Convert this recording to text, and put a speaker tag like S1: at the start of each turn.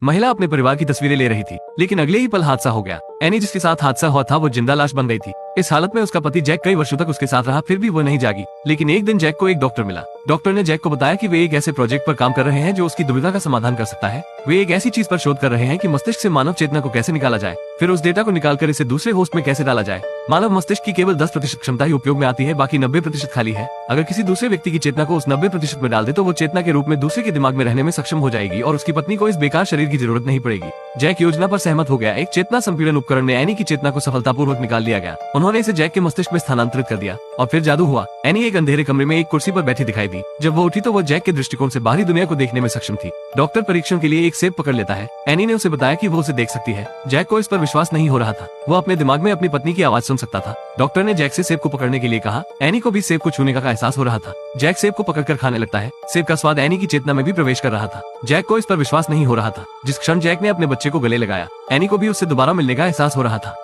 S1: महिला अपने परिवार की तस्वीरें ले रही थी, लेकिन अगले ही पल हादसा हो गया। एनी जिसके साथ हादसा हुआ था वो जिंदा लाश बन गई थी। इस हालत में उसका पति जैक कई वर्षों तक उसके साथ रहा, फिर भी वो नहीं जागी। लेकिन एक दिन जैक को एक डॉक्टर मिला। डॉक्टर ने जैक को बताया कि वे एक ऐसे प्रोजेक्ट पर काम कर रहे हैं जो उसकी दुविधा का समाधान कर सकता है। वे एक ऐसी चीज पर शोध कर रहे हैं कि मस्तिष्क से मानव चेतना को कैसे निकाला जाए, फिर उस डेटा को निकालकर इसे दूसरे होस्ट में कैसे डाला जाए। मानव मस्तिष्क की केवल 10% क्षमता ही उपयोग में आती है, बाकी 90% खाली है। अगर किसी दूसरे व्यक्ति की चेतना को उस 90% में डाल दे तो वो चेतना के रूप में दूसरे के दिमाग में रहने में सक्षम हो जाएगी और उसकी पत्नी को इस बेकार शरीर की जरूरत नहीं पड़ेगी। जैक योजना पर सहमत हो गया। एक चेतना संपीड़न उपकरण में एनी की चेतना को सफलतापूर्वक निकाल लिया गया। उन्होंने इसे जैक के मस्तिष्क में स्थानांतरित कर दिया और फिर जादू हुआ। एनी एक अंधेरे कमरे में एक कुर्सी पर बैठी दिखाई दी। जब वो उठी तो वो जैक के दृष्टिकोण से बाहरी दुनिया को देखने में सक्षम थी। डॉक्टर परीक्षण के लिए एक सेब पकड़ लेता है। एनी ने उसे बताया कि वो उसे देख सकती है। जैक को इस पर विश्वास नहीं हो रहा था। वो अपने दिमाग में अपनी पत्नी की आवाज सुन सकता था। डॉक्टर ने जैक से सेब को पकड़ने के लिए कहा। एनी को भी सेब को छूने का एहसास हो रहा था। जैक सेब को पकड़कर खाने लगता है। सेब का स्वाद एनी की चेतना में भी प्रवेश कर रहा था। जैक को इस पर विश्वास नहीं हो रहा था। जिस क्षण जैक ने अपने बच्चे को गले लगाया, एनी को भी उससे दोबारा मिलने का एहसास हो रहा था।